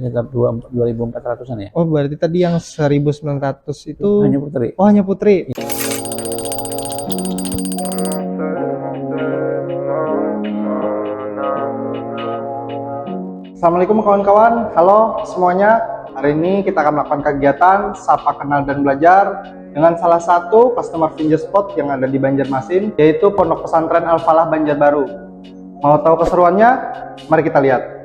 sekitar 2.400-an ya. Oh, berarti tadi yang 1.900 itu Hanya putri. Oh, hanya putri. Assalamualaikum kawan-kawan, halo semuanya. Hari ini kita akan melakukan kegiatan Sapa Kenal dan Belajar dengan salah satu customer finger spot yang ada di Banjarmasin, yaitu Pondok Pesantren Al-Falah Banjarbaru. Mau tahu keseruannya? Mari kita lihat.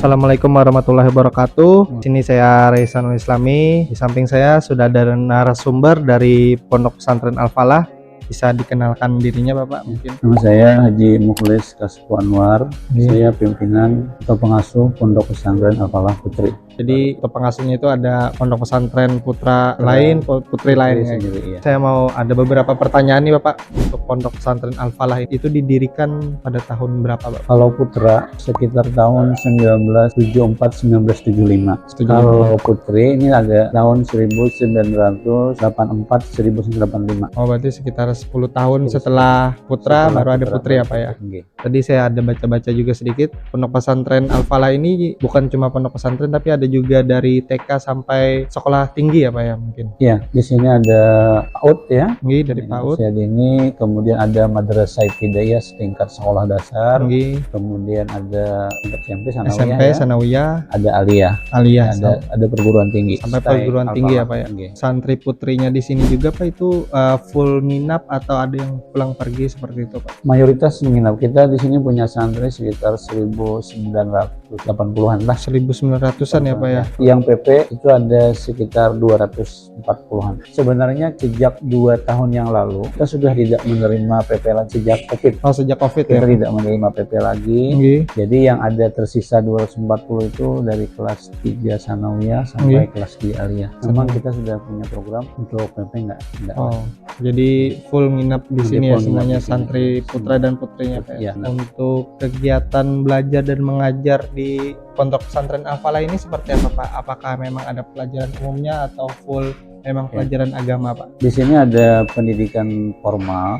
Assalamualaikum warahmatullahi wabarakatuh. Di sini saya Raisanul Islami. Di samping saya sudah ada narasumber dari Pondok Pesantren Al-Falah. Bisa dikenalkan dirinya Bapak mungkin? Nama saya Haji Mukhlis Kaspu Anwar. Saya pimpinan atau pengasuh Pondok Pesantren Al-Falah Putri. Jadi pengasuhnya itu ada pondok pesantren putra lain, putri lain ya. Sendiri, ya. Saya mau ada beberapa pertanyaan nih Bapak. Untuk pondok pesantren Al-Falah itu didirikan pada tahun berapa Bapak? Kalau putra sekitar tahun 1974-1975. Kalau putri ini agak tahun 1984-1985. Oh, berarti sekitar 10 tahun setelah putra baru ada putri apa ya? Tadi saya ada baca-baca juga sedikit. Pondok pesantren Al-Falah ini bukan cuma pondok pesantren tapi ada juga dari TK sampai sekolah tinggi ya Pak ya mungkin? Iya, di sini ada PAUD ya. Dari PAUD. Usia dini, kemudian ada Madrasah Ibtidaiyah setingkat sekolah dasar. Kemudian ada SMP Sanawiyah, ada Aliyah, ada perguruan tinggi. Sampai perguruan tinggi ya Pak ya. Santri putrinya di sini juga Pak itu full nginap atau ada yang pulang pergi seperti itu Pak? Mayoritas menginap. Kita di sini punya santri sekitar 1980-an lah. 1900-an ya Pak ya. Yang PP itu ada sekitar 240-an. Sebenarnya sejak 2 tahun yang lalu kita sudah tidak menerima PP lagi sejak Covid. Oh, sejak Covid kita ya. tidak menerima PP lagi. Jadi yang ada tersisa 240 itu dari kelas 3 Sanawiyah sampai kelas 3 Aliyah. Memang kita sudah punya program untuk PP enggak. Oh, jadi full nginap di sini ya semuanya santri putra dan putrinya Pak ya. Untuk kegiatan belajar dan mengajar di Pondok Pesantren Al-Falah ini seperti apa Pak? Apakah memang ada pelajaran umumnya atau full memang pelajaran agama Pak? Di sini ada pendidikan formal,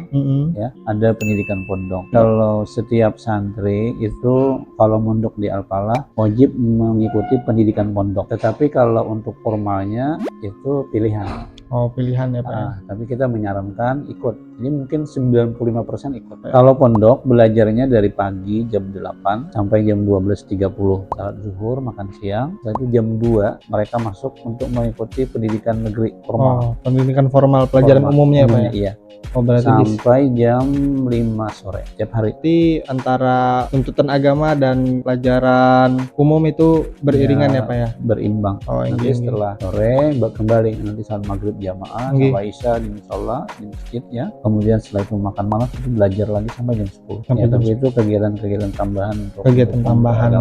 ya, ada pendidikan pondok. Kalau setiap santri itu kalau mondok di Al-Falah wajib mengikuti pendidikan pondok. Tetapi kalau untuk formalnya itu pilihan. Oh, pilihan ya Pak. Tapi kita menyarankan ikut. Ini mungkin 95% ikut. Kalau pondok belajarnya dari pagi jam 8 sampai jam 12.30. Salat zuhur, makan siang. Lalu jam 2 mereka masuk untuk mengikuti pendidikan negeri formal. Oh, pendidikan formal, pelajaran umumnya Pak ya? Iya. Oh, berarti sampai jam 5 sore tiap hari. Jadi antara tuntutan agama dan pelajaran umum itu beriringan ya Pak ya? Berimbang. Oh, nanti setelah sore kembali nanti saat maghrib jamaah sampai isya di musola di masjid ya. Kemudian setelah itu makan malam itu belajar lagi sampai jam 10. Tapi itu kegiatan-kegiatan tambahan untuk tambahan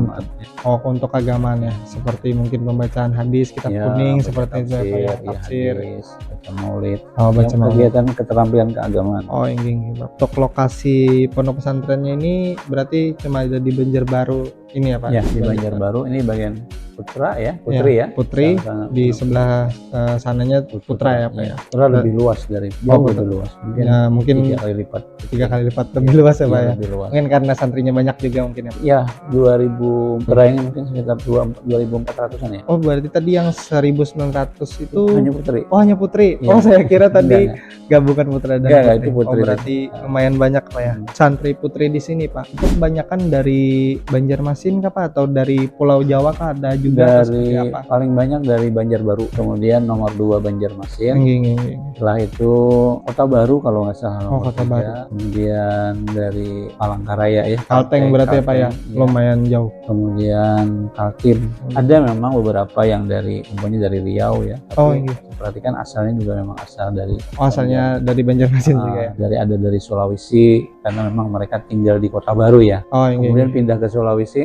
Oh, untuk keagamaan ya. Seperti mungkin pembacaan hadis, kitab kuning seperti itu ya Pak ya. Tafsir, baca maulid. Baca kegiatan keterampilan keagamaan. Oh, Untuk lokasi pondok pesantrennya ini berarti cuma ada di Banjarbaru ini ya Pak? Ya, di Banjarbaru ini bagian putra ya, putri ya. Putri di sebelah sananya putra ya Pak ya. Putra lebih luas dari lebih luas. Mungkin 3 kali lipat lebih luas ya Pak ya. Lebih luas. Mungkin karena santrinya banyak juga mungkin ya Pak. Ya, 2000 putra ini mungkin sekitar 2.400-an ya. Oh, berarti tadi yang 1.900 itu hanya putri. Oh, hanya putri. Oh, saya kira tadi gabungan putra dan putri. Itu putri. Oh, berarti lumayan banyak Pak ya. Santri putri di sini Pak. Itu kebanyakan dari Banjarmasin kah Pak atau dari Pulau Jawa kah ada juga? Dari paling banyak dari Banjarbaru, kemudian nomor 2 Banjarmasin. Setelah itu Kota Baru kalau nggak salah. Kota Baru. Kemudian dari Palangkaraya ya. Kalteng berarti ya Pak ya. Lumayan jauh. Kemudian Kaltim. Ada memang beberapa yang dari umpamanya dari Riau ya. Perhatikan asalnya juga memang asal dari. Asalnya dari Banjarmasin juga ya. Dari Sulawesi karena memang mereka tinggal di Kota Baru ya. Kemudian pindah ke Sulawesi,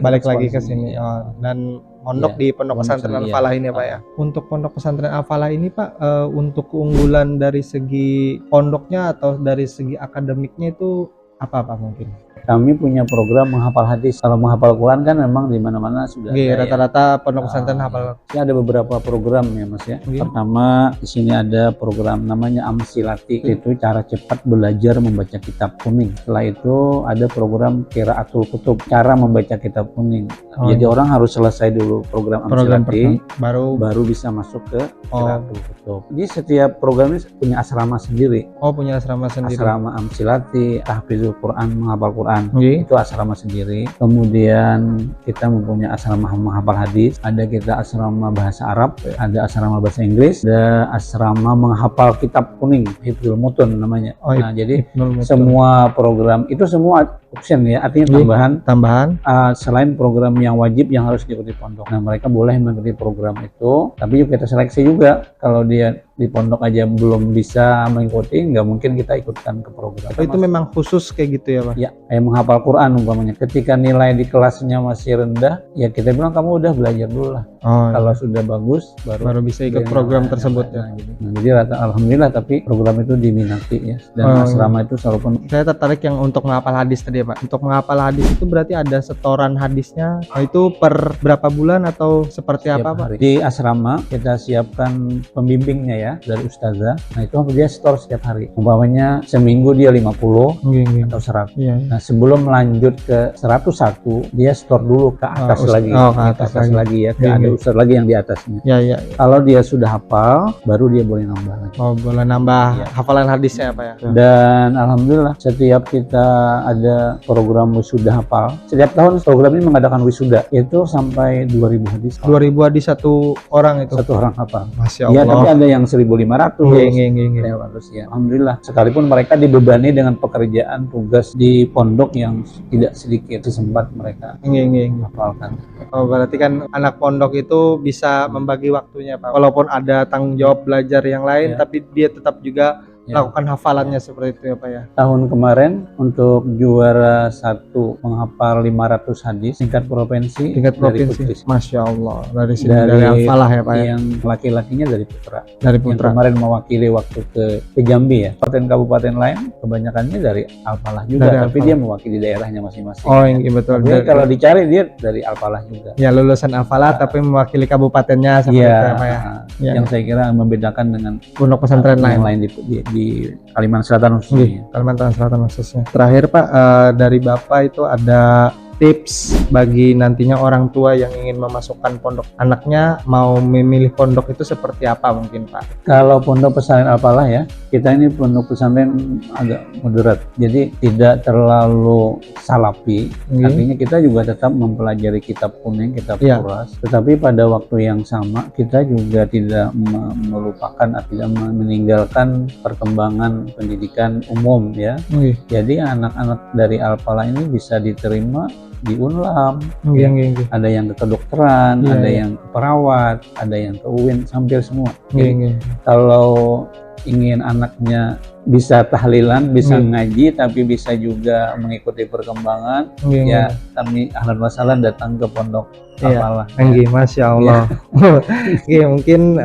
balik lagi ke sini. Dan mondok di Pondok Pesantren Al-Falah ini Pak ya. Untuk Pondok Pesantren Al-Falah ini Pak, untuk keunggulan dari segi pondoknya atau dari segi akademiknya itu apa Pak mungkin? Kami punya program menghafal hadis. Kalau menghafal Quran kan memang di mana-mana sudah ada. Rata-rata pondok pesantren hafal. Ada beberapa program ya Mas ya. Pertama di sini ada program namanya Amsilati, itu cara cepat belajar membaca kitab kuning. Setelah itu ada program Qiraatul Kutub, cara membaca kitab kuning. Jadi orang harus selesai dulu program Amsilati, baru bisa masuk ke Qiraatul Kutub. Jadi setiap program ini punya asrama sendiri. Punya asrama sendiri. Asrama Amsilati, Tahfizul Quran, menghafal Quran. Itu asrama sendiri. Kemudian kita mempunyai asrama menghafal hadis, ada kita asrama bahasa Arab, ada asrama bahasa Inggris, ada asrama menghafal kitab kuning, Hifdzul Mutun namanya. Jadi semua program itu semua option ya, artinya tambahan selain program yang wajib yang harus diikuti pondok. Nah, mereka boleh mengikuti program itu, tapi juga kita seleksi juga. Kalau dia di pondok aja belum bisa mengikuti, nggak mungkin kita ikutkan ke program. Itu memang khusus kayak gitu ya Pak? Ya, kayak menghafal Quran umpamanya. Ketika nilai di kelasnya masih rendah, ya kita bilang kamu udah belajar dulu lah. Kalau sudah bagus, baru bisa ikut program tersebut ya. Jadi alhamdulillah, tapi program itu diminati ya. Dan asrama itu selalu Saya tertarik yang untuk menghafal hadis tadi ya Pak. Untuk menghafal hadis itu berarti ada setoran hadisnya. Itu per berapa bulan atau seperti apa Pak? Di asrama kita siapkan pembimbingnya ya, dari ustazah. Nah, itu dia store setiap hari. Umpamanya seminggu dia 50 atau 100. Nah, sebelum lanjut ke 101, dia store dulu ke atas lagi. Ke atas lagi ya, ada ustaz lagi yang di atasnya. Kalau dia sudah hafal, baru dia boleh nambah lagi. Boleh nambah hafalan hadisnya Pak ya. Dan alhamdulillah setiap kita ada program wisuda hafal. Setiap tahun program ini mengadakan wisuda, itu sampai 2000 hadis. 2000 hadis satu orang itu. Satu orang hafal. Masya Allah. Ya, tapi ada yang 1500. Ya. Alhamdulillah. Sekalipun mereka dibebani dengan pekerjaan tugas di pondok yang tidak sedikit, sempat mereka hafalkan. Berarti kan anak pondok itu bisa membagi waktunya Pak. Walaupun ada tanggung jawab belajar yang lain, tapi dia tetap juga lakukan hafalannya seperti itu ya Pak ya. Tahun kemarin untuk juara 1 menghafal 500 hadis tingkat provinsi. Masya Allah. Dari Al-Falah ya Pak ya. Yang laki-lakinya dari Putra. Yang kemarin mewakili waktu ke Jambi ya. Kabupaten lain kebanyakannya dari Al-Falah juga, tapi dia mewakili daerahnya masing-masing. Iya betul. Tapi kalau dicari dia dari Al-Falah juga. Ya, lulusan Al-Falah tapi mewakili kabupatennya seperti itu ya Pak ya. Yang saya kira membedakan dengan pondok pesantren lain di Kalimantan Selatan khususnya. Kalimantan Selatan khususnya. Terakhir Pak, dari Bapak itu ada tips bagi nantinya orang tua yang ingin memasukkan pondok anaknya, mau memilih pondok itu seperti apa mungkin Pak? Kalau pondok pesantren Al-Falah ya, kita ini pondok pesantren agak moderat, jadi tidak terlalu salafi. Artinya kita juga tetap mempelajari kitab kuning, kitab kuras, tetapi pada waktu yang sama kita juga tidak melupakan atau tidak meninggalkan perkembangan pendidikan umum ya. Jadi anak-anak dari Al-Falah ini bisa diterima di Unlam, ada yang ke kedokteran, ada yang ke perawat, ada yang ke UIN, hampir semua. Kalau ingin anaknya bisa tahlilan, bisa ngaji, tapi bisa juga mengikuti perkembangan, ya kami ahlan wa sahlan datang ke pondok Al-Falah. Masya Allah. Mungkin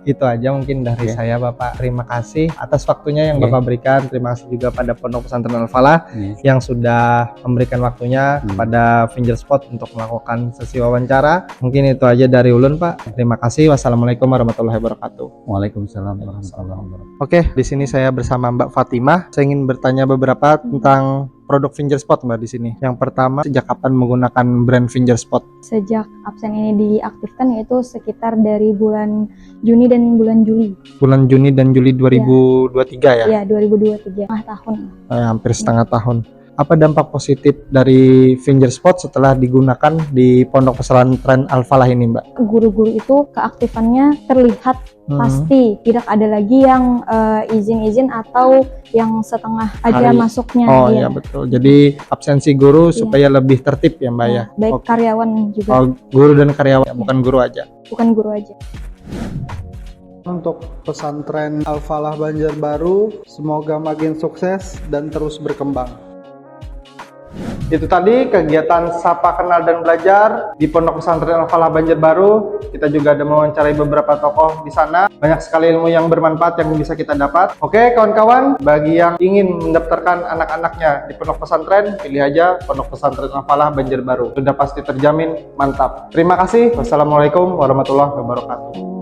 itu aja mungkin dari saya Bapak. Terima kasih atas waktunya yang Bapak berikan. Terima kasih juga pada Pondok Pesantren Al-Falah yang sudah memberikan waktunya kepada Fingerspot untuk melakukan sesi wawancara. Mungkin itu aja dari ulun Pak. Terima kasih. Wassalamualaikum warahmatullahi wabarakatuh. Waalaikumsalam warahmatullahi wabarakatuh. Oke, di sini saya bersama Mbak Fatimah. Saya ingin bertanya beberapa tentang produk Fingerspot Mbak di sini. Yang pertama, sejak kapan menggunakan brand Fingerspot? Sejak absen ini diaktifkan yaitu sekitar dari bulan Juni dan bulan Juli. Bulan Juni dan Juli 2023 ya? Iya, 2023. Setengah tahun. Hampir setengah tahun. Apa dampak positif dari Fingerspot setelah digunakan di Pondok Pesantren Al-Falah ini Mbak? Guru-guru itu keaktifannya terlihat pasti, tidak ada lagi yang izin-izin atau yang setengah aja masuknya. Iya betul. Jadi absensi guru supaya lebih tertib ya Mbak ya. Baik karyawan juga. Guru dan karyawan, bukan guru aja. Bukan guru aja. Untuk pesantren Al-Falah Banjarbaru, semoga makin sukses dan terus berkembang. Itu tadi kegiatan Sapa Kenal dan Belajar di Pondok Pesantren Al-Falah Banjarbaru. Kita juga ada mewawancarai beberapa tokoh di sana. Banyak sekali ilmu yang bermanfaat yang bisa kita dapat. Oke kawan-kawan, bagi yang ingin mendaftarkan anak-anaknya di Pondok Pesantren, pilih aja Pondok Pesantren Al-Falah Banjarbaru. Sudah pasti terjamin mantap. Terima kasih. Wassalamualaikum warahmatullahi wabarakatuh.